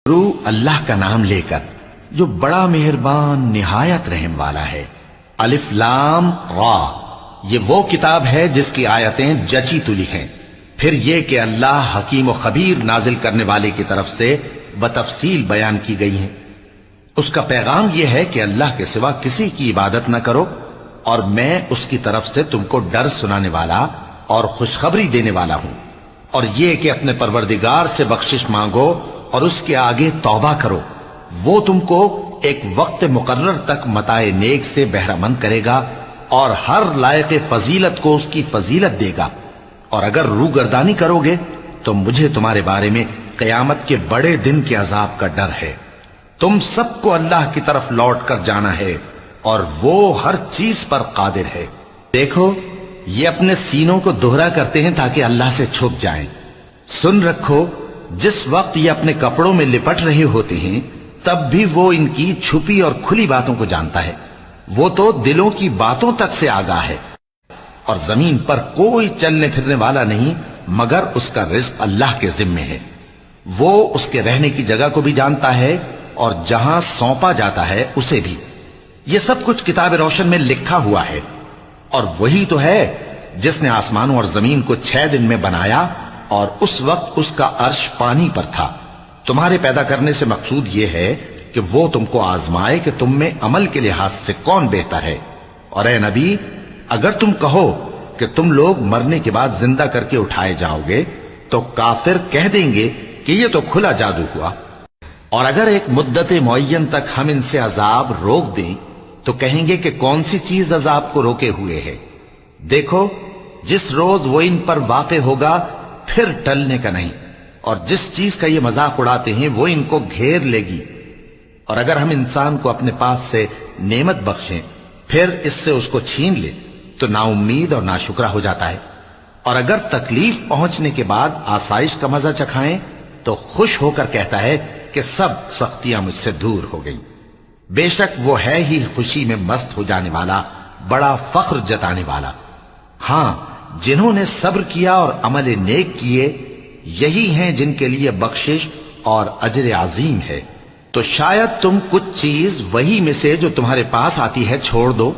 شروع اللہ کا نام لے کر جو بڑا مہربان نہایت رحم والا ہے۔ الف لام را، یہ وہ کتاب ہے جس کی آیتیں جچی تلی ہیں۔ پھر یہ کہ اللہ حکیم و خبیر نازل کرنے والے کی طرف سے بتفصیل بیان کی گئی ہیں۔ اس کا پیغام یہ ہے کہ اللہ کے سوا کسی کی عبادت نہ کرو، اور میں اس کی طرف سے تم کو ڈر سنانے والا اور خوشخبری دینے والا ہوں۔ اور یہ کہ اپنے پروردگار سے بخشش مانگو اور اس کے آگے توبہ کرو، وہ تم کو ایک وقت مقرر تک متاع نیک سے بہرہ مند کرے گا اور ہر لائق فضیلت کو اس کی فضیلت دے گا۔ اور اگر روگردانی کرو گے تو مجھے تمہارے بارے میں قیامت کے بڑے دن کے عذاب کا ڈر ہے۔ تم سب کو اللہ کی طرف لوٹ کر جانا ہے اور وہ ہر چیز پر قادر ہے۔ دیکھو، یہ اپنے سینوں کو دوہرا کرتے ہیں تاکہ اللہ سے چھپ جائیں۔ سن رکھو، جس وقت یہ اپنے کپڑوں میں لپٹ رہے ہوتے ہیں تب بھی وہ ان کی چھپی اور کھلی باتوں کو جانتا ہے۔ وہ تو دلوں کی باتوں تک سے آگاہ ہے۔ اور زمین پر کوئی چلنے پھرنے والا نہیں مگر اس کا رزق اللہ کے ذمے ہے۔ وہ اس کے رہنے کی جگہ کو بھی جانتا ہے اور جہاں سونپا جاتا ہے اسے بھی۔ یہ سب کچھ کتاب روشن میں لکھا ہوا ہے۔ اور وہی تو ہے جس نے آسمانوں اور زمین کو 6 دن میں بنایا، اور اس وقت اس کا عرش پانی پر تھا۔ تمہارے پیدا کرنے سے مقصود یہ ہے کہ وہ تم کو آزمائے کہ تم میں عمل کے لحاظ سے کون بہتر ہے۔ اور اے نبی، اگر تم کہو کہ تم لوگ مرنے کے بعد زندہ کر کے اٹھائے جاؤ گے تو کافر کہہ دیں گے کہ یہ تو کھلا جادو ہوا۔ اور اگر ایک مدت معین تک ہم ان سے عذاب روک دیں تو کہیں گے کہ کون سی چیز عذاب کو روکے ہوئے ہے۔ دیکھو، جس روز وہ ان پر واقع ہوگا پھر ٹلنے کا نہیں، اور جس چیز کا یہ مذاق اڑاتے ہیں وہ ان کو گھیر لے گی۔ اور اگر ہم انسان کو اپنے پاس سے نعمت بخشیں پھر اس سے اس کو چھین لے تو نا امید اور ناشکرا ہو جاتا ہے۔ اور اگر تکلیف پہنچنے کے بعد آسائش کا مزہ چکھائیں تو خوش ہو کر کہتا ہے کہ سب سختیاں مجھ سے دور ہو گئیں۔ بے شک وہ ہے ہی خوشی میں مست ہو جانے والا، بڑا فخر جتانے والا۔ ہاں، جنہوں نے صبر کیا اور عمل نیک کیے، یہی ہیں جن کے لیے بخشش اور اجر عظیم ہے۔ تو شاید تم کچھ چیز وہی میں سے جو تمہارے پاس آتی ہے چھوڑ دو،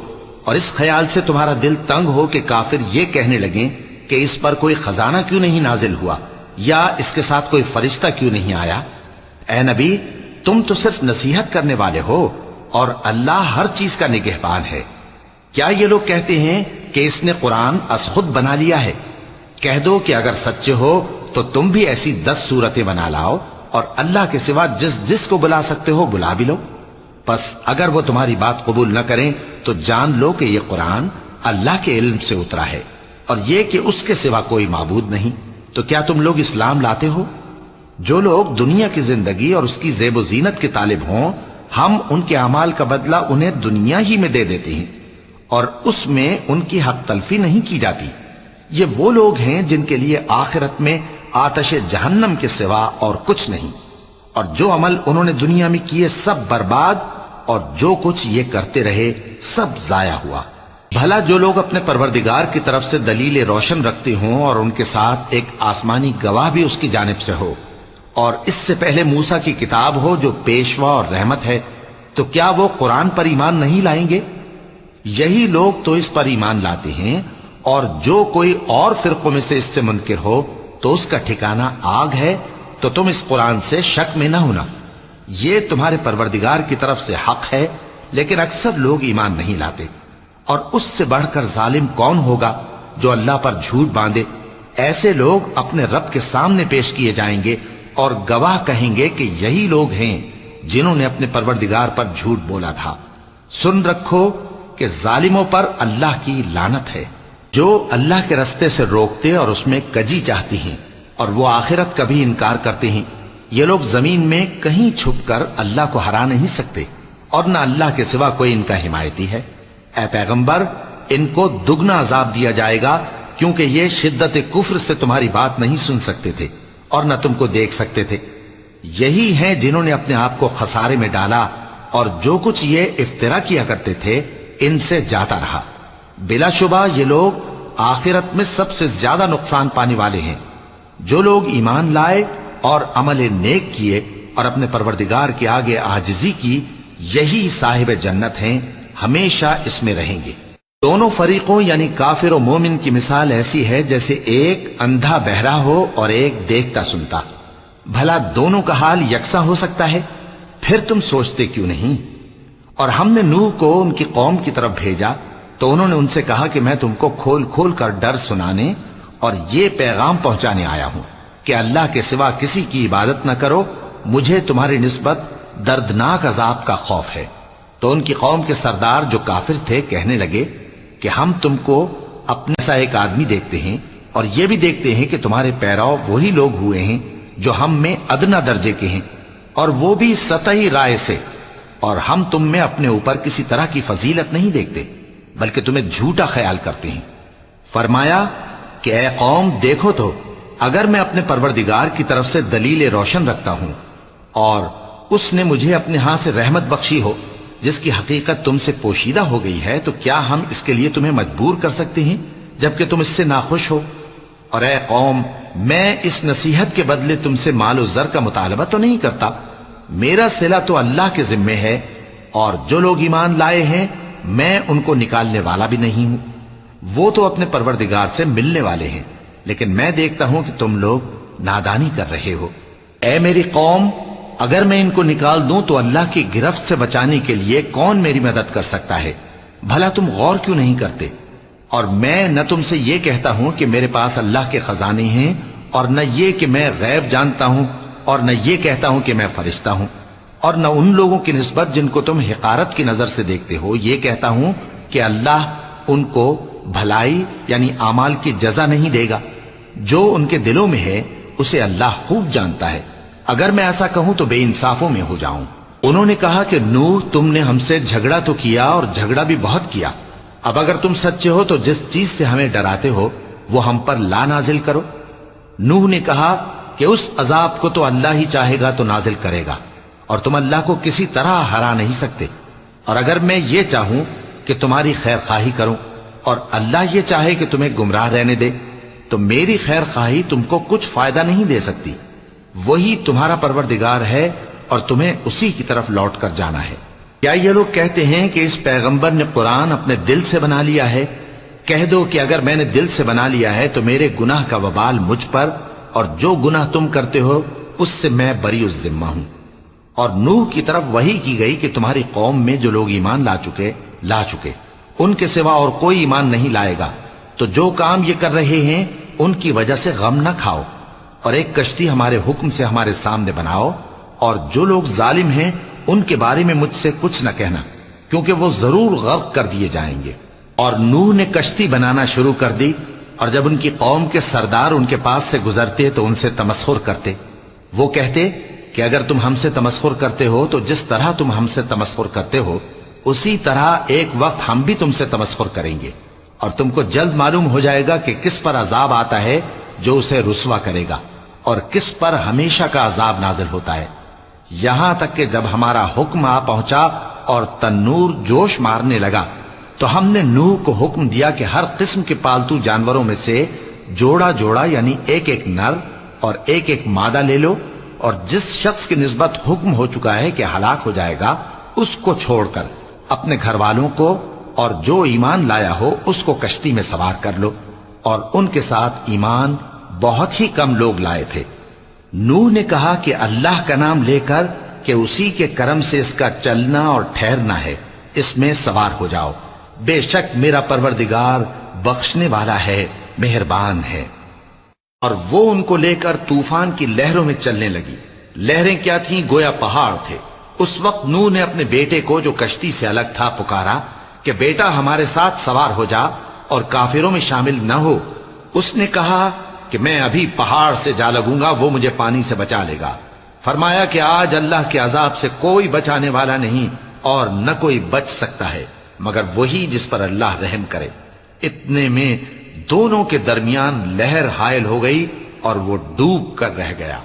اور اس خیال سے تمہارا دل تنگ ہو کہ کافر یہ کہنے لگیں کہ اس پر کوئی خزانہ کیوں نہیں نازل ہوا، یا اس کے ساتھ کوئی فرشتہ کیوں نہیں آیا۔ اے نبی، تم تو صرف نصیحت کرنے والے ہو، اور اللہ ہر چیز کا نگہبان ہے۔ کیا یہ لوگ کہتے ہیں کہ اس نے قرآن از خود بنا لیا ہے؟ کہہ دو کہ اگر سچے ہو تو تم بھی ایسی 10 صورتیں بنا لاؤ، اور اللہ کے سوا جس جس کو بلا سکتے ہو بلا بھی لو۔ پس اگر وہ تمہاری بات قبول نہ کریں تو جان لو کہ یہ قرآن اللہ کے علم سے اترا ہے، اور یہ کہ اس کے سوا کوئی معبود نہیں۔ تو کیا تم لوگ اسلام لاتے ہو؟ جو لوگ دنیا کی زندگی اور اس کی زیب و زینت کے طالب ہوں، ہم ان کے اعمال کا بدلہ انہیں دنیا ہی میں دے دیتے ہیں، اور اس میں ان کی حق تلفی نہیں کی جاتی۔ یہ وہ لوگ ہیں جن کے لیے آخرت میں آتش جہنم کے سوا اور کچھ نہیں، اور جو عمل انہوں نے دنیا میں کیے سب برباد، اور جو کچھ یہ کرتے رہے سب ضائع ہوا۔ بھلا جو لوگ اپنے پروردگار کی طرف سے دلیل روشن رکھتے ہوں اور ان کے ساتھ ایک آسمانی گواہ بھی اس کی جانب سے ہو، اور اس سے پہلے موسیٰ کی کتاب ہو جو پیشوا اور رحمت ہے، تو کیا وہ قرآن پر ایمان نہیں لائیں گے؟ یہی لوگ تو اس پر ایمان لاتے ہیں، اور جو کوئی اور فرقوں میں سے اس سے منکر ہو تو اس کا ٹھکانہ آگ ہے۔ تو تم اس قرآن سے شک میں نہ ہونا، یہ تمہارے پروردگار کی طرف سے حق ہے، لیکن اکثر لوگ ایمان نہیں لاتے۔ اور اس سے بڑھ کر ظالم کون ہوگا جو اللہ پر جھوٹ باندھے؟ ایسے لوگ اپنے رب کے سامنے پیش کیے جائیں گے اور گواہ کہیں گے کہ یہی لوگ ہیں جنہوں نے اپنے پروردگار پر جھوٹ بولا تھا۔ سن رکھو کہ ظالموں پر اللہ کی لعنت ہے، جو اللہ کے رستے سے روکتے اور اس میں کجی چاہتی ہیں، اور وہ آخرت کا بھی انکار کرتے ہیں۔ یہ لوگ زمین میں کہیں چھپ کر اللہ کو ہرا نہیں سکتے، اور نہ اللہ کے سوا کوئی ان کا حمایتی ہے۔ اے پیغمبر، ان کو دگنا عذاب دیا جائے گا، کیونکہ یہ شدت کفر سے تمہاری بات نہیں سن سکتے تھے اور نہ تم کو دیکھ سکتے تھے۔ یہی ہیں جنہوں نے اپنے آپ کو خسارے میں ڈالا، اور جو کچھ یہ افترا کیا کرتے تھے ان سے جاتا رہا۔ بلا شبہ یہ لوگ آخرت میں سب سے زیادہ نقصان پانے والے ہیں۔ جو لوگ ایمان لائے اور عمل نیک کیے اور اپنے پروردگار کے آگے عاجزی کی، یہی صاحب جنت ہیں، ہمیشہ اس میں رہیں گے۔ دونوں فریقوں یعنی کافر و مومن کی مثال ایسی ہے جیسے ایک اندھا بہرا ہو اور ایک دیکھتا سنتا۔ بھلا دونوں کا حال یکساں ہو سکتا ہے؟ پھر تم سوچتے کیوں نہیں؟ اور ہم نے نوح کو ان کی قوم کی طرف بھیجا تو انہوں نے ان سے کہا کہ میں تم کو کھول کھول کر ڈر سنانے اور یہ پیغام پہنچانے آیا ہوں کہ اللہ کے سوا کسی کی عبادت نہ کرو، مجھے تمہاری نسبت دردناک عذاب کا خوف ہے۔ تو ان کی قوم کے سردار جو کافر تھے کہنے لگے کہ ہم تم کو اپنے سا ایک آدمی دیکھتے ہیں اور یہ بھی دیکھتے ہیں کہ تمہارے پیرو وہی لوگ ہوئے ہیں جو ہم میں ادنا درجے کے ہیں، اور وہ بھی سطحی رائے سے، اور ہم تم میں اپنے اوپر کسی طرح کی فضیلت نہیں دیکھتے بلکہ تمہیں جھوٹا خیال کرتے ہیں۔ فرمایا کہ اے قوم دیکھو تو، اگر میں اپنے پروردگار کی طرف سے دلیل روشن رکھتا ہوں اور اس نے مجھے اپنے ہاں سے رحمت بخشی ہو جس کی حقیقت تم سے پوشیدہ ہو گئی ہے، تو کیا ہم اس کے لیے تمہیں مجبور کر سکتے ہیں جبکہ تم اس سے ناخوش ہو؟ اور اے قوم، میں اس نصیحت کے بدلے تم سے مال و زر کا مطالبہ تو نہیں کرتا، میرا صلہ تو اللہ کے ذمے ہے، اور جو لوگ ایمان لائے ہیں میں ان کو نکالنے والا بھی نہیں ہوں، وہ تو اپنے پروردگار سے ملنے والے ہیں، لیکن میں دیکھتا ہوں کہ تم لوگ نادانی کر رہے ہو۔ اے میری قوم، اگر میں ان کو نکال دوں تو اللہ کی گرفت سے بچانے کے لیے کون میری مدد کر سکتا ہے؟ بھلا تم غور کیوں نہیں کرتے؟ اور میں نہ تم سے یہ کہتا ہوں کہ میرے پاس اللہ کے خزانے ہیں، اور نہ یہ کہ میں غیب جانتا ہوں، اور نہ یہ کہتا ہوں کہ میں فرشتہ ہوں، اور نہ ان لوگوں کی نسبت جن کو تم حقارت کی نظر سے دیکھتے ہو یہ کہتا ہوں کہ اللہ ان کو بھلائی یعنی اعمال کی جزا نہیں دے گا۔ جو ان کے دلوں میں ہے اسے اللہ خوب جانتا ہے، اگر میں ایسا کہوں تو بے انصافوں میں ہو جاؤں۔ انہوں نے کہا کہ نوح، تم نے ہم سے جھگڑا تو کیا اور جھگڑا بھی بہت کیا، اب اگر تم سچے ہو تو جس چیز سے ہمیں ڈراتے ہو وہ ہم پر لا نازل کرو۔ نوح نے کہا کہ اس عذاب کو تو اللہ ہی چاہے گا تو نازل کرے گا، اور تم اللہ کو کسی طرح ہرا نہیں سکتے، اور اگر میں یہ چاہوں کہ تمہاری خیر خواہی کروں اور اللہ یہ چاہے کہ تمہیں گمراہ رہنے دے تو میری خیر خواہی تم کو کچھ فائدہ نہیں دے سکتی۔ وہی تمہارا پروردگار ہے اور تمہیں اسی کی طرف لوٹ کر جانا ہے۔ کیا یہ لوگ کہتے ہیں کہ اس پیغمبر نے قرآن اپنے دل سے بنا لیا ہے؟ کہہ دو کہ اگر میں نے دل سے بنا لیا ہے تو میرے گناہ کا وبال مجھ پر، اور جو گناہ تم کرتے ہو اس سے میں بری الذمہ ہوں۔ اور نوح کی طرف وحی کی گئی کہ تمہاری قوم میں جو لوگ ایمان لا چکے ان کے سوا اور کوئی ایمان نہیں لائے گا، تو جو کام یہ کر رہے ہیں ان کی وجہ سے غم نہ کھاؤ، اور ایک کشتی ہمارے حکم سے ہمارے سامنے بناؤ، اور جو لوگ ظالم ہیں ان کے بارے میں مجھ سے کچھ نہ کہنا، کیونکہ وہ ضرور غرق کر دیے جائیں گے۔ اور نوح نے کشتی بنانا شروع کر دی، اور جب ان کی قوم کے سردار ان کے پاس سے گزرتے تو ان سے تمسخر کرتے۔ وہ کہتے کہ اگر تم ہم سے تمسخر کرتے ہو تو جس طرح تم ہم سے تمسخر کرتے ہو اسی طرح ایک وقت ہم بھی تم سے تمسخر کریں گے، اور تم کو جلد معلوم ہو جائے گا کہ کس پر عذاب آتا ہے جو اسے رسوا کرے گا، اور کس پر ہمیشہ کا عذاب نازل ہوتا ہے۔ یہاں تک کہ جب ہمارا حکم آ پہنچا اور تنور جوش مارنے لگا تو ہم نے نوح کو حکم دیا کہ ہر قسم کے پالتو جانوروں میں سے جوڑا جوڑا یعنی ایک ایک نر اور ایک ایک مادہ لے لو، اور جس شخص کی نسبت حکم ہو چکا ہے کہ ہلاک ہو جائے گا اس کو چھوڑ کر اپنے گھر والوں کو اور جو ایمان لایا ہو اس کو کشتی میں سوار کر لو۔ اور ان کے ساتھ ایمان بہت ہی کم لوگ لائے تھے۔ نوح نے کہا کہ اللہ کا نام لے کر کہ اسی کے کرم سے اس کا چلنا اور ٹھہرنا ہے، اس میں سوار ہو جاؤ، بے شک میرا پروردگار بخشنے والا ہے، مہربان ہے۔ اور وہ ان کو لے کر طوفان کی لہروں میں چلنے لگی۔ لہریں کیا تھیں؟ گویا پہاڑ تھے۔ اس وقت نوح نے اپنے بیٹے کو جو کشتی سے الگ تھا پکارا کہ بیٹا ہمارے ساتھ سوار ہو جا اور کافروں میں شامل نہ ہو۔ اس نے کہا کہ میں ابھی پہاڑ سے جا لگوں گا، وہ مجھے پانی سے بچا لے گا۔ فرمایا کہ آج اللہ کے عذاب سے کوئی بچانے والا نہیں اور نہ کوئی بچ سکتا ہے مگر وہی جس پر اللہ رحم کرے۔ اتنے میں دونوں کے درمیان لہر حائل ہو گئی اور وہ ڈوب کر رہ گیا،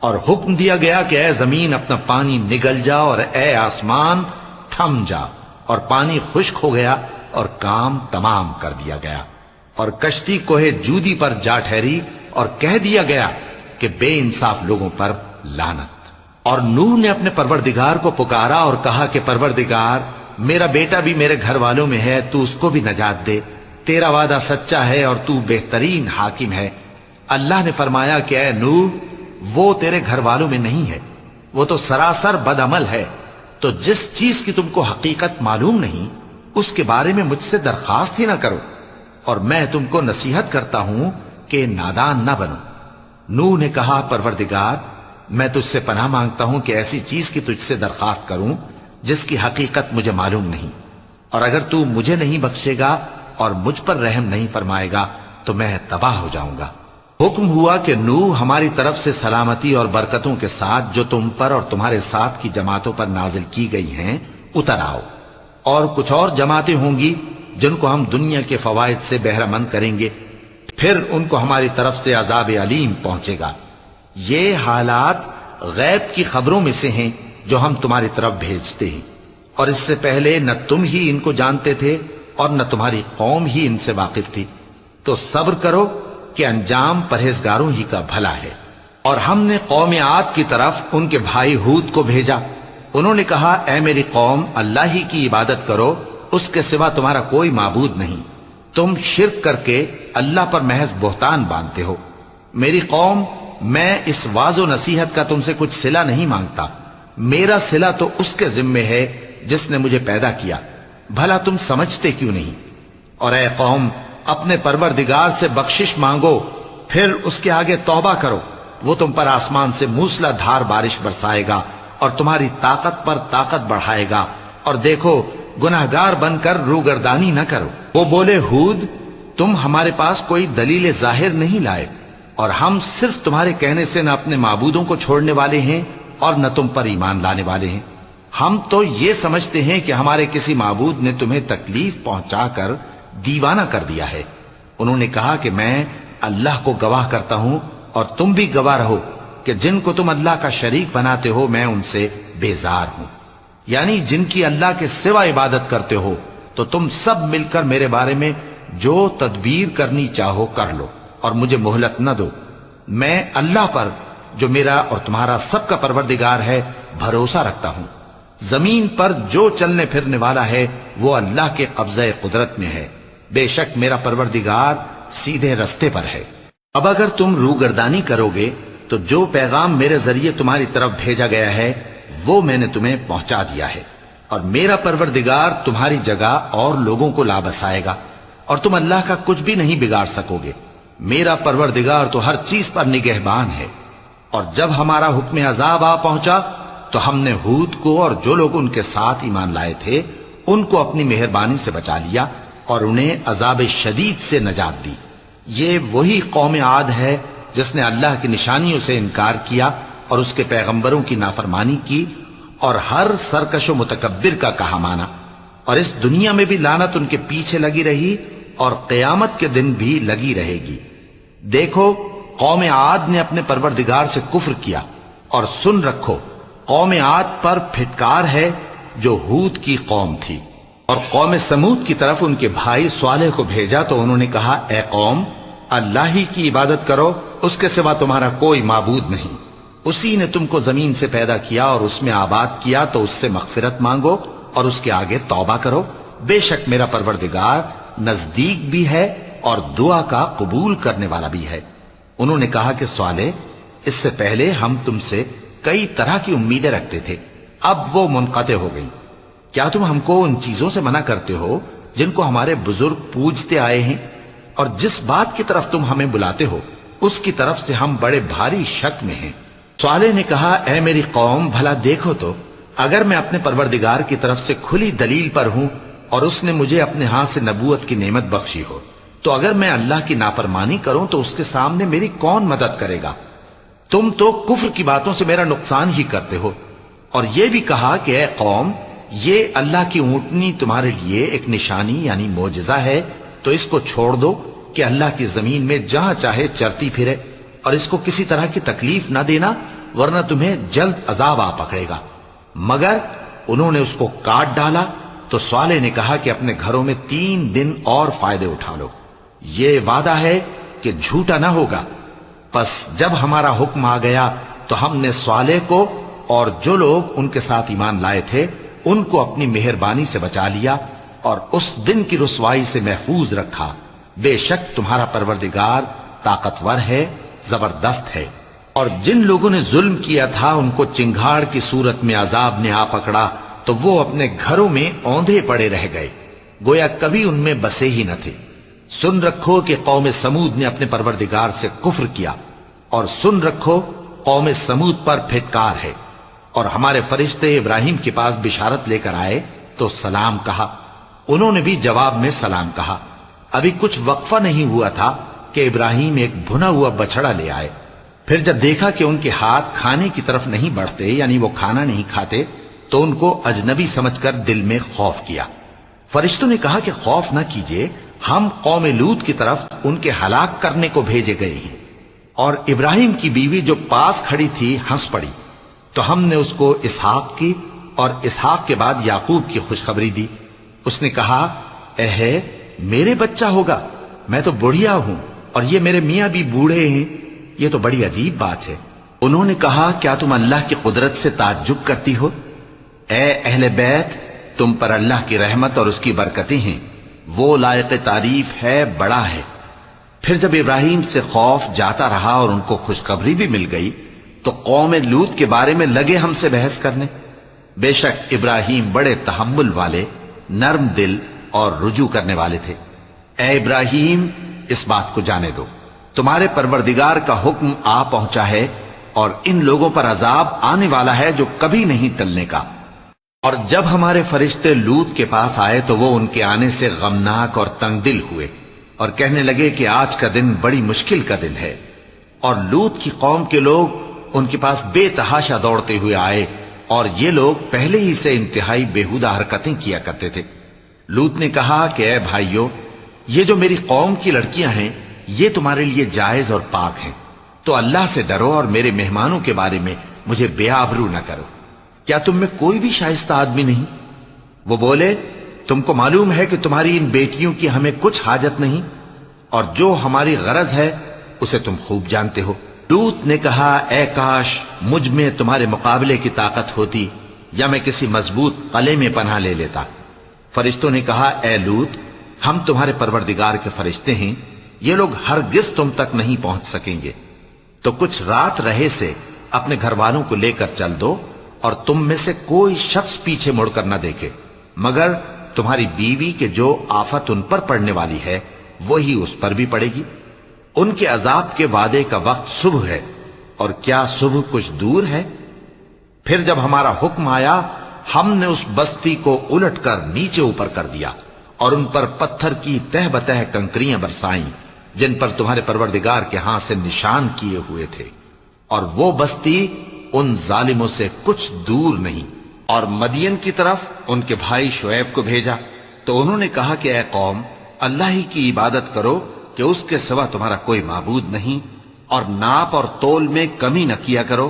اور حکم دیا گیا کہ اے زمین اپنا پانی نگل جا اور اے آسمان تھم جا، اور پانی خشک ہو گیا اور کام تمام کر دیا گیا، اور کشتی کوہ جودی پر جا ٹھہری، اور کہہ دیا گیا کہ بے انصاف لوگوں پر لعنت۔ اور نوح نے اپنے پروردگار کو پکارا اور کہا کہ پروردگار، میرا بیٹا بھی میرے گھر والوں میں ہے، تو اس کو بھی نجات دے، تیرا وعدہ سچا ہے اور تو بہترین حاکم ہے۔ اللہ نے فرمایا کہ اے نوح، وہ تیرے گھر والوں میں نہیں ہے، وہ تو سراسر بد عمل ہے، تو جس چیز کی تم کو حقیقت معلوم نہیں اس کے بارے میں مجھ سے درخواست ہی نہ کرو، اور میں تم کو نصیحت کرتا ہوں کہ نادان نہ بنو۔ نوح نے کہا پروردگار، میں تجھ سے پناہ مانگتا ہوں کہ ایسی چیز کی تجھ سے درخواست کروں جس کی حقیقت مجھے معلوم نہیں، اور اگر تو مجھے نہیں بخشے گا اور مجھ پر رحم نہیں فرمائے گا تو میں تباہ ہو جاؤں گا۔ حکم ہوا کہ نوح، ہماری طرف سے سلامتی اور برکتوں کے ساتھ جو تم پر اور تمہارے ساتھ کی جماعتوں پر نازل کی گئی ہیں اتر آؤ، اور کچھ اور جماعتیں ہوں گی جن کو ہم دنیا کے فوائد سے بہرہ مند کریں گے، پھر ان کو ہماری طرف سے عذاب علیم پہنچے گا۔ یہ حالات غیب کی خبروں میں سے ہیں جو ہم تمہاری طرف بھیجتے ہیں، اور اس سے پہلے نہ تم ہی ان کو جانتے تھے اور نہ تمہاری قوم ہی ان سے واقف تھی، تو صبر کرو کہ انجام پرہیزگاروں ہی کا بھلا ہے۔ اور ہم نے قوم عاد کی طرف ان کے بھائی ہود کو بھیجا، انہوں نے کہا اے میری قوم، اللہ ہی کی عبادت کرو، اس کے سوا تمہارا کوئی معبود نہیں، تم شرک کر کے اللہ پر محض بہتان باندھتے ہو۔ میری قوم، میں اس واعظ و نصیحت کا تم سے کچھ صلہ نہیں مانگتا، میرا صلہ تو اس کے ذمے ہے جس نے مجھے پیدا کیا، بھلا تم سمجھتے کیوں نہیں؟ اور اے قوم، اپنے پروردگار سے بخشش مانگو، پھر اس کے آگے توبہ کرو، وہ تم پر آسمان سے موسلا دھار بارش برسائے گا اور تمہاری طاقت پر طاقت بڑھائے گا، اور دیکھو گناہگار بن کر روگردانی نہ کرو۔ وہ بولے ہود، تم ہمارے پاس کوئی دلیل ظاہر نہیں لائے، اور ہم صرف تمہارے کہنے سے نہ اپنے معبودوں کو چھوڑنے والے ہیں اور نہ تم پر ایمان لانے والے ہیں، ہم تو یہ سمجھتے ہیں کہ ہمارے کسی معبود نے تمہیں تکلیف پہنچا کر دیوانہ کر دیا ہے۔ انہوں نے کہا کہ میں اللہ کو گواہ کرتا ہوں اور تم بھی گواہ رہو کہ جن کو تم اللہ کا شریک بناتے ہو میں ان سے بیزار ہوں، یعنی جن کی اللہ کے سوا عبادت کرتے ہو، تو تم سب مل کر میرے بارے میں جو تدبیر کرنی چاہو کر لو اور مجھے مہلت نہ دو۔ میں اللہ پر جو میرا اور تمہارا سب کا پروردگار ہے بھروسہ رکھتا ہوں۔ زمین پر جو چلنے پھرنے والا ہے وہ اللہ کے قبضہ قدرت میں ہے، بے شک میرا پروردگار سیدھے رستے پر ہے۔ اب اگر تم روگردانی کرو گے تو جو پیغام میرے ذریعے تمہاری طرف بھیجا گیا ہے وہ میں نے تمہیں پہنچا دیا ہے، اور میرا پروردگار تمہاری جگہ اور لوگوں کو لا بسائے گا، اور تم اللہ کا کچھ بھی نہیں بگاڑ سکو گے۔ میرا پروردگار تو ہر چیز پر نگہبان ہے۔ اور جب ہمارا حکم عذاب آ پہنچا تو ہم نے ہود کو اور جو لوگ ان کے ساتھ ایمان لائے تھے ان کو اپنی مہربانی سے بچا لیا اور انہیں عذاب شدید سے نجات دی۔ یہ وہی قوم عاد ہے جس نے اللہ کی نشانیوں سے انکار کیا اور اس کے پیغمبروں کی نافرمانی کی اور ہر سرکش و متکبر کا کہا مانا، اور اس دنیا میں بھی لعنت ان کے پیچھے لگی رہی اور قیامت کے دن بھی لگی رہے گی۔ دیکھو قوم عاد نے اپنے پروردگار سے کفر کیا، اور سن رکھو قوم عاد پر پھٹکار ہے جو ہود کی قوم تھی۔ اور قوم سمود کی طرف ان کے بھائی صالح کو بھیجا تو انہوں نے کہا اے قوم، اللہ ہی کی عبادت کرو، اس کے سوا تمہارا کوئی معبود نہیں، اسی نے تم کو زمین سے پیدا کیا اور اس میں آباد کیا، تو اس سے مغفرت مانگو اور اس کے آگے توبہ کرو، بے شک میرا پروردگار نزدیک بھی ہے اور دعا کا قبول کرنے والا بھی ہے۔ انہوں نے کہا کہ صالح، اس سے پہلے ہم تم سے کئی طرح کی امیدیں رکھتے تھے، اب وہ منقطع ہو گئی۔ کیا تم ہم کو ان چیزوں سے منع کرتے ہو جن کو ہمارے بزرگ پوجتے آئے ہیں؟ اور جس بات کی طرف تم ہمیں بلاتے ہو اس کی طرف سے ہم بڑے بھاری شک میں ہیں۔ صالح نے کہا اے میری قوم، بھلا دیکھو تو اگر میں اپنے پروردگار کی طرف سے کھلی دلیل پر ہوں اور اس نے مجھے اپنے ہاتھ سے نبوت کی نعمت بخشی ہو، تو اگر میں اللہ کی نافرمانی کروں تو اس کے سامنے میری کون مدد کرے گا؟ تم تو کفر کی باتوں سے میرا نقصان ہی کرتے ہو۔ اور یہ بھی کہا کہ اے قوم، یہ اللہ کی اونٹنی تمہارے لیے ایک نشانی یعنی معجزہ ہے، تو اس کو چھوڑ دو کہ اللہ کی زمین میں جہاں چاہے چرتی پھرے، اور اس کو کسی طرح کی تکلیف نہ دینا ورنہ تمہیں جلد عذاب آ پکڑے گا۔ مگر انہوں نے اس کو کاٹ ڈالا تو صالح نے کہا کہ اپنے گھروں میں 3 دن اور فائدے اٹھا لو، یہ وعدہ ہے کہ جھوٹا نہ ہوگا۔ پس جب ہمارا حکم آ گیا تو ہم نے صالح کو اور جو لوگ ان کے ساتھ ایمان لائے تھے ان کو اپنی مہربانی سے بچا لیا اور اس دن کی رسوائی سے محفوظ رکھا۔ بے شک تمہارا پروردگار طاقتور ہے، زبردست ہے۔ اور جن لوگوں نے ظلم کیا تھا ان کو چنگھاڑ کی صورت میں عذاب نے آ پکڑا تو وہ اپنے گھروں میں اوندھے پڑے رہ گئے، گویا کبھی ان میں بسے ہی نہ تھے۔ سن رکھو کہ قوم سمود نے اپنے پروردگار سے کفر کیا، اور سن رکھو قوم سمود پر پھٹکار ہے۔ اور ہمارے فرشتے ابراہیم کے پاس بشارت لے کر آئے تو سلام کہا، انہوں نے بھی جواب میں سلام کہا۔ ابھی کچھ وقفہ نہیں ہوا تھا کہ ابراہیم ایک بھنا ہوا بچڑا لے آئے۔ پھر جب دیکھا کہ ان کے ہاتھ کھانے کی طرف نہیں بڑھتے، یعنی وہ کھانا نہیں کھاتے، تو ان کو اجنبی سمجھ کر دل میں خوف کیا۔ فرشتوں نے کہا کہ خوف نہ کیجیے، ہم قوم لوط کی طرف ان کے ہلاک کرنے کو بھیجے گئے ہیں۔ اور ابراہیم کی بیوی جو پاس کھڑی تھی ہنس پڑی، تو ہم نے اس کو اسحاق کی اور اسحاق کے بعد یعقوب کی خوشخبری دی۔ اس نے کہا، اے میرے بچہ ہوگا، میں تو بڑھیا ہوں اور یہ میرے میاں بھی بوڑھے ہیں، یہ تو بڑی عجیب بات ہے۔ انہوں نے کہا، کیا تم اللہ کی قدرت سے تعجب کرتی ہو؟ اے اہل بیت، تم پر اللہ کی رحمت اور اس کی برکتیں ہیں، وہ لائق تعریف ہے، بڑا ہے۔ پھر جب ابراہیم سے خوف جاتا رہا اور ان کو خوشخبری بھی مل گئی تو قوم لوط کے بارے میں لگے ہم سے بحث کرنے۔ بے شک ابراہیم بڑے تحمل والے، نرم دل اور رجوع کرنے والے تھے۔ اے ابراہیم، اس بات کو جانے دو، تمہارے پروردگار کا حکم آ پہنچا ہے اور ان لوگوں پر عذاب آنے والا ہے جو کبھی نہیں ٹلنے کا۔ اور جب ہمارے فرشتے لوط کے پاس آئے تو وہ ان کے آنے سے غمناک اور تنگ دل ہوئے اور کہنے لگے کہ آج کا دن بڑی مشکل کا دن ہے۔ اور لوط کی قوم کے لوگ ان کے پاس بے تحاشا دوڑتے ہوئے آئے، اور یہ لوگ پہلے ہی سے انتہائی بےہودہ حرکتیں کیا کرتے تھے۔ لوط نے کہا کہ اے بھائیو، یہ جو میری قوم کی لڑکیاں ہیں یہ تمہارے لیے جائز اور پاک ہیں، تو اللہ سے ڈرو اور میرے مہمانوں کے بارے میں مجھے بے آبرو نہ کرو۔ کیا تم میں کوئی بھی شائستہ آدمی نہیں؟ وہ بولے، تم کو معلوم ہے کہ تمہاری ان بیٹیوں کی ہمیں کچھ حاجت نہیں، اور جو ہماری غرض ہے اسے تم خوب جانتے ہو۔ لوط نے کہا، اے کاش مجھ میں تمہارے مقابلے کی طاقت ہوتی، یا میں کسی مضبوط قلعے میں پناہ لے لیتا۔ فرشتوں نے کہا، اے لوط، ہم تمہارے پروردگار کے فرشتے ہیں، یہ لوگ ہرگز تم تک نہیں پہنچ سکیں گے، تو کچھ رات رہے سے اپنے گھر والوں کو لے کر چل دو، اور تم میں سے کوئی شخص پیچھے مڑ کر نہ دیکھے، مگر تمہاری بیوی کے جو آفت ان پر پڑنے والی ہے وہی اس پر بھی پڑے گی۔ ان کے عذاب کے وعدے کا وقت صبح ہے، اور کیا صبح کچھ دور ہے؟ پھر جب ہمارا حکم آیا ہم نے اس بستی کو الٹ کر نیچے اوپر کر دیا اور ان پر پتھر کی تہ بتہ کنکریاں برسائیں جن پر تمہارے پروردگار کے ہاں سے نشان کیے ہوئے تھے، اور وہ بستی ان ظالموں سے کچھ دور نہیں۔ اور مدین کی طرف ان کے بھائی شعیب کو بھیجا تو انہوں نے کہا کہ اے قوم، اللہ ہی کی عبادت کرو کہ اس کے سوا تمہارا کوئی معبود نہیں، اور ناپ اور تول میں کمی نہ کیا کرو،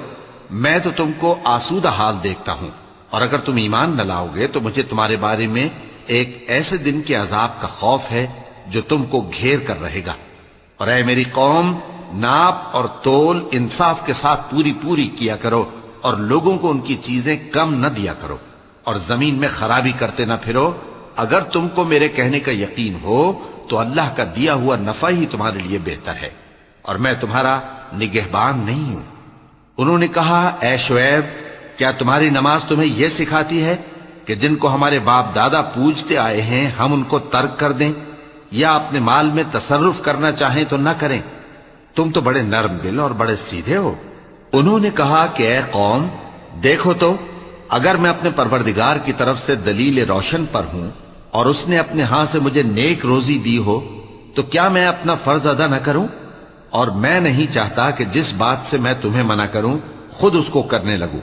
میں تو تم کو آسودہ حال دیکھتا ہوں، اور اگر تم ایمان نہ لاؤ گے تو مجھے تمہارے بارے میں ایک ایسے دن کے عذاب کا خوف ہے جو تم کو گھیر کر رہے گا۔ اور اے میری قوم، ناپ اور تول انصاف کے ساتھ پوری کیا کرو، اور لوگوں کو ان کی چیزیں کم نہ دیا کرو، اور زمین میں خرابی کرتے نہ پھرو۔ اگر تم کو میرے کہنے کا یقین ہو تو اللہ کا دیا ہوا نفع ہی تمہارے لیے بہتر ہے، اور میں تمہارا نگہبان نہیں ہوں۔ انہوں نے کہا، اے شعیب، کیا تمہاری نماز تمہیں یہ سکھاتی ہے کہ جن کو ہمارے باپ دادا پوجتے آئے ہیں ہم ان کو ترک کر دیں، یا اپنے مال میں تصرف کرنا چاہیں تو نہ کریں؟ تم تو بڑے نرم دل اور بڑے سیدھے ہو۔ انہوں نے کہا کہ اے قوم، دیکھو تو، اگر میں اپنے پروردگار کی طرف سے دلیل روشن پر ہوں اور اس نے اپنے ہاں سے مجھے نیک روزی دی ہو تو کیا میں اپنا فرض ادا نہ کروں؟ اور میں نہیں چاہتا کہ جس بات سے میں تمہیں منع کروں خود اس کو کرنے لگوں۔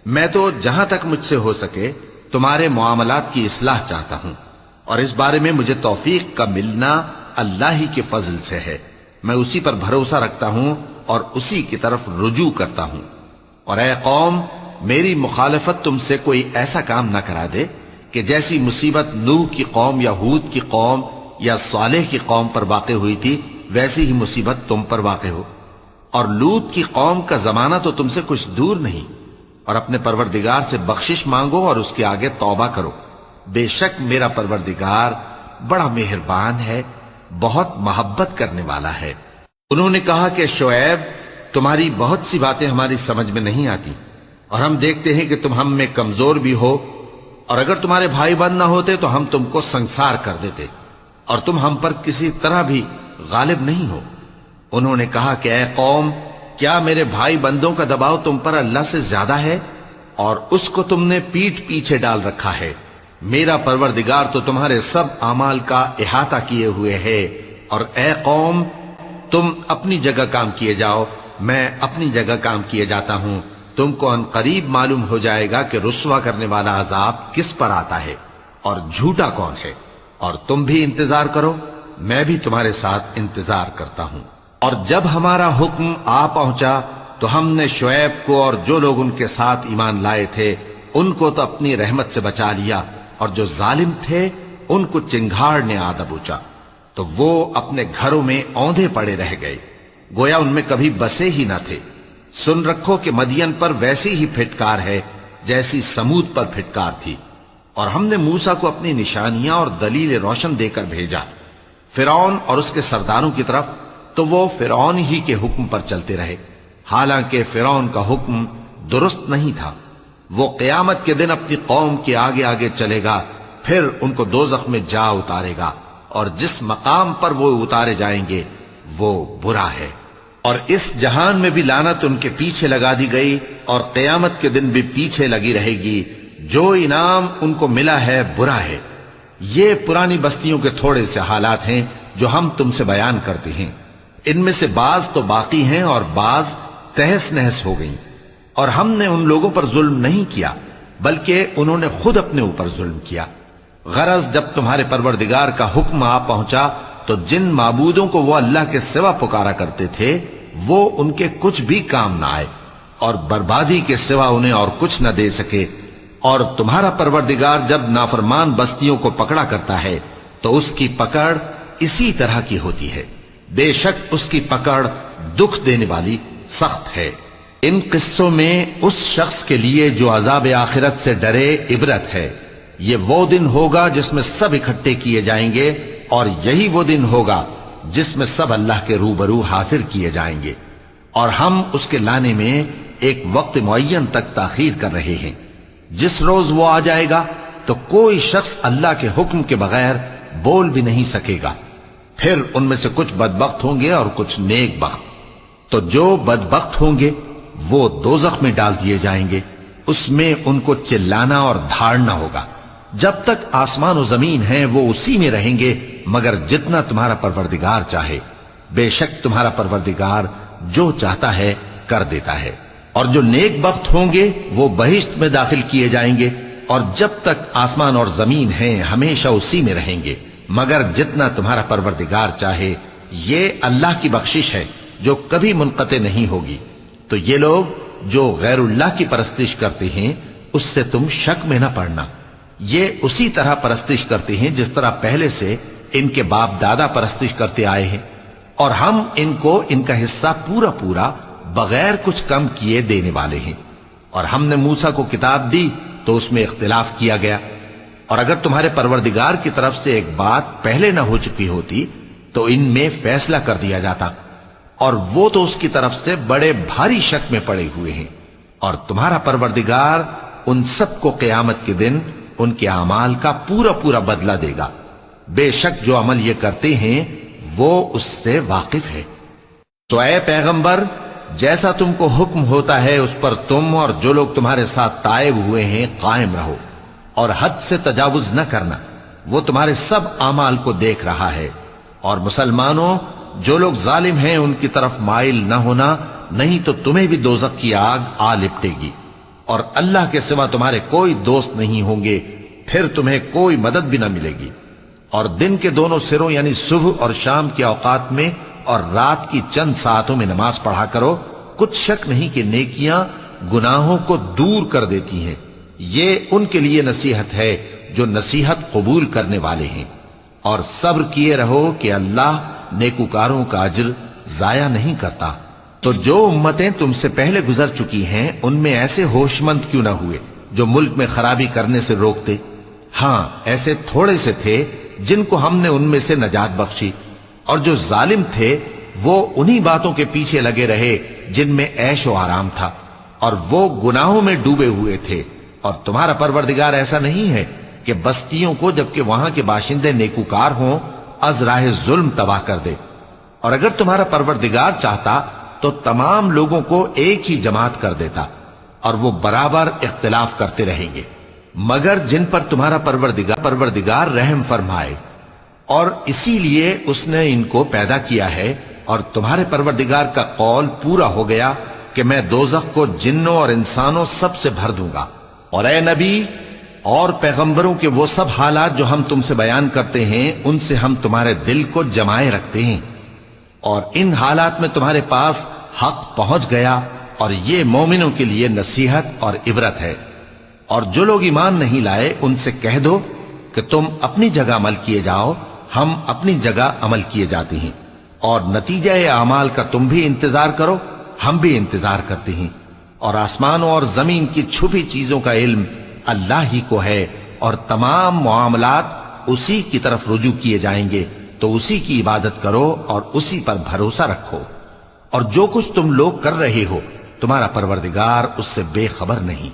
میں تو جہاں تک مجھ سے ہو سکے تمہارے معاملات کی اصلاح چاہتا ہوں، اور اس بارے میں مجھے توفیق کا ملنا اللہ ہی کے فضل سے ہے۔ میں اسی پر بھروسہ رکھتا ہوں اور اسی کی طرف رجوع کرتا ہوں۔ اور اے قوم، میری مخالفت تم سے کوئی ایسا کام نہ کرا دے کہ جیسی مصیبت نوح کی قوم یا ہود کی قوم یا صالح کی قوم پر واقع ہوئی تھی ویسی ہی مصیبت تم پر واقع ہو۔ اور لوط کی قوم کا زمانہ تو تم سے کچھ دور نہیں، اور اپنے پروردگار سے بخشش مانگو اور اس کے آگے توبہ کرو، بے شک میرا پروردگار بڑا مہربان ہے، بہت محبت کرنے والا ہے۔ انہوں نے کہا کہ شعیب، تمہاری بہت سی باتیں ہماری سمجھ میں نہیں آتی، اور ہم دیکھتے ہیں کہ تم ہم میں کمزور بھی ہو، اور اگر تمہارے بھائی بند نہ ہوتے تو ہم تم کو سنسار کر دیتے، اور تم ہم پر کسی طرح بھی غالب نہیں ہو۔ انہوں نے کہا کہ اے قوم، کیا میرے بھائی بندوں کا دباؤ تم پر اللہ سے زیادہ ہے، اور اس کو تم نے پیٹھ پیچھے ڈال رکھا ہے؟ میرا پروردگار تو تمہارے سب اعمال کا احاطہ کیے ہوئے ہے، اور اے قوم، تم اپنی جگہ کام کیے جاؤ، میں اپنی جگہ کام کیے جاتا ہوں۔ تم کو ان قریب معلوم ہو جائے گا کہ رسوا کرنے والا عذاب کس پر آتا ہے اور جھوٹا کون ہے، اور تم بھی انتظار کرو، میں بھی تمہارے ساتھ انتظار کرتا ہوں۔ اور جب ہمارا حکم آ پہنچا تو ہم نے شعیب کو اور جو لوگ ان کے ساتھ ایمان لائے تھے ان کو تو اپنی رحمت سے بچا لیا، اور جو ظالم تھے ان کو چنگھاڑ نے آ دبوچا، تو وہ اپنے گھروں میں اوندھے پڑے رہ گئے، گویا ان میں کبھی بسے ہی نہ تھے۔ سن رکھو کہ مدین پر ویسی ہی پھٹکار ہے جیسی سمود پر پھٹکار تھی، اور ہم نے موسیٰ کو اپنی نشانیاں اور دلیل روشن دے کر بھیجا فرعون اور اس کے سرداروں کی طرف، تو وہ فرعون ہی کے حکم پر چلتے رہے، حالانکہ فرعون کا حکم درست نہیں تھا۔ وہ قیامت کے دن اپنی قوم کے آگے آگے چلے گا، پھر ان کو دوزخ میں جا اتارے گا، اور جس مقام پر وہ اتارے جائیں گے وہ برا ہے۔ اور اس جہان میں بھی لعنت ان کے پیچھے لگا دی گئی، اور قیامت کے دن بھی پیچھے لگی رہے گی۔ جو انعام ان کو ملا ہے برا ہے۔ یہ پرانی بستیوں کے تھوڑے سے حالات ہیں جو ہم تم سے بیان کرتے ہیں، ان میں سے بعض تو باقی ہیں اور بعض تہس نہس ہو گئیں۔ اور ہم نے ان لوگوں پر ظلم نہیں کیا بلکہ انہوں نے خود اپنے اوپر ظلم کیا۔ غرض جب تمہارے پروردگار کا حکم آ پہنچا تو جن معبودوں کو وہ اللہ کے سوا پکارا کرتے تھے وہ ان کے کچھ بھی کام نہ آئے، اور بربادی کے سوا انہیں اور کچھ نہ دے سکے۔ اور تمہارا پروردگار جب نافرمان بستیوں کو پکڑا کرتا ہے تو اس کی پکڑ اسی طرح کی ہوتی ہے، بے شک اس کی پکڑ دکھ دینے والی سخت ہے۔ ان قصوں میں اس شخص کے لیے جو عذاب آخرت سے ڈرے عبرت ہے۔ یہ وہ دن ہوگا جس میں سب اکٹھے کیے جائیں گے، اور یہی وہ دن ہوگا جس میں سب اللہ کے روبرو حاضر کیے جائیں گے، اور ہم اس کے لانے میں ایک وقت معین تک تاخیر کر رہے ہیں۔ جس روز وہ آ جائے گا تو کوئی شخص اللہ کے حکم کے بغیر بول بھی نہیں سکے گا۔ پھر ان میں سے کچھ بدبخت ہوں گے اور کچھ نیک بخت۔ تو جو بدبخت ہوں گے وہ دوزخ میں ڈال دیے جائیں گے، اس میں ان کو چلانا اور دھاڑنا ہوگا۔ جب تک آسمان و زمین ہیں وہ اسی میں رہیں گے مگر جتنا تمہارا پروردگار چاہے، بے شک تمہارا پروردگار جو چاہتا ہے کر دیتا ہے۔ اور جو نیک بخت ہوں گے وہ بہشت میں داخل کیے جائیں گے، اور جب تک آسمان اور زمین ہیں ہمیشہ اسی میں رہیں گے مگر جتنا تمہارا پروردگار چاہے۔ یہ اللہ کی بخشش ہے جو کبھی منقطع نہیں ہوگی۔ تو یہ لوگ جو غیر اللہ کی پرستش کرتے ہیں اس سے تم شک میں نہ پڑنا، یہ اسی طرح پرستش کرتے ہیں جس طرح پہلے سے ان کے باپ دادا پرستش کرتے آئے ہیں، اور ہم ان کو ان کا حصہ پورا پورا بغیر کچھ کم کیے دینے والے ہیں۔ اور ہم نے موسیٰ کو کتاب دی تو اس میں اختلاف کیا گیا، اور اگر تمہارے پروردگار کی طرف سے ایک بات پہلے نہ ہو چکی ہوتی تو ان میں فیصلہ کر دیا جاتا، اور وہ تو اس کی طرف سے بڑے بھاری شک میں پڑے ہوئے ہیں۔ اور تمہارا پروردگار ان سب کو قیامت کے دن ان کے اعمال کا پورا پورا بدلہ دے گا، بے شک جو عمل یہ کرتے ہیں وہ اس سے واقف ہے۔ تو اے پیغمبر، جیسا تم کو حکم ہوتا ہے اس پر تم اور جو لوگ تمہارے ساتھ تائب ہوئے ہیں قائم رہو، اور حد سے تجاوز نہ کرنا، وہ تمہارے سب اعمال کو دیکھ رہا ہے۔ اور مسلمانوں، جو لوگ ظالم ہیں ان کی طرف مائل نہ ہونا، نہیں تو تمہیں بھی دوزخ کی آگ آ لپٹے گی، اور اللہ کے سوا تمہارے کوئی دوست نہیں ہوں گے، پھر تمہیں کوئی مدد بھی نہ ملے گی۔ اور دن کے دونوں سروں یعنی صبح اور شام کے اوقات میں اور رات کی چند ساعتوں میں نماز پڑھا کرو، کچھ شک نہیں کہ نیکیاں گناہوں کو دور کر دیتی ہیں۔ یہ ان کے لیے نصیحت ہے جو نصیحت قبول کرنے والے ہیں۔ اور صبر کیے رہو کہ اللہ نیکوکاروں کا اجر ضائع نہیں کرتا۔ تو جو امتیں تم سے پہلے گزر چکی ہیں ان میں ایسے ہوش مند کیوں نہ ہوئے جو ملک میں خرابی کرنے سے روکتے؟ ہاں ایسے تھوڑے سے تھے جن کو ہم نے ان میں سے نجات بخشی، اور جو ظالم تھے وہ انہی باتوں کے پیچھے لگے رہے جن میں عیش و آرام تھا، اور وہ گناہوں میں ڈوبے ہوئے تھے۔ اور تمہارا پروردگار ایسا نہیں ہے کہ بستیوں کو جبکہ وہاں کے باشندے نیکوکار ہوں از راہ ظلم تباہ کر دے۔ اور اگر تمہارا پروردگار چاہتا تو تمام لوگوں کو ایک ہی جماعت کر دیتا، اور وہ برابر اختلاف کرتے رہیں گے، مگر جن پر تمہارا پروردگار رحم فرمائے، اور اسی لیے اس نے ان کو پیدا کیا ہے۔ اور تمہارے پروردگار کا قول پورا ہو گیا کہ میں دوزخ کو جنوں اور انسانوں سب سے بھر دوں گا۔ اور اے نبی اور پیغمبروں کے وہ سب حالات جو ہم تم سے بیان کرتے ہیں ان سے ہم تمہارے دل کو جمائے رکھتے ہیں، اور ان حالات میں تمہارے پاس حق پہنچ گیا، اور یہ مومنوں کے لیے نصیحت اور عبرت ہے۔ اور جو لوگ ایمان نہیں لائے ان سے کہہ دو کہ تم اپنی جگہ عمل کیے جاؤ، ہم اپنی جگہ عمل کیے جاتے ہیں، اور نتیجہ اعمال کا تم بھی انتظار کرو، ہم بھی انتظار کرتے ہیں۔ اور آسمانوں اور زمین کی چھپی چیزوں کا علم اللہ ہی کو ہے، اور تمام معاملات اسی کی طرف رجوع کیے جائیں گے، تو اسی کی عبادت کرو اور اسی پر بھروسہ رکھو۔ اور جو کچھ تم لوگ کر رہے ہو تمہارا پروردگار اس سے بے خبر نہیں۔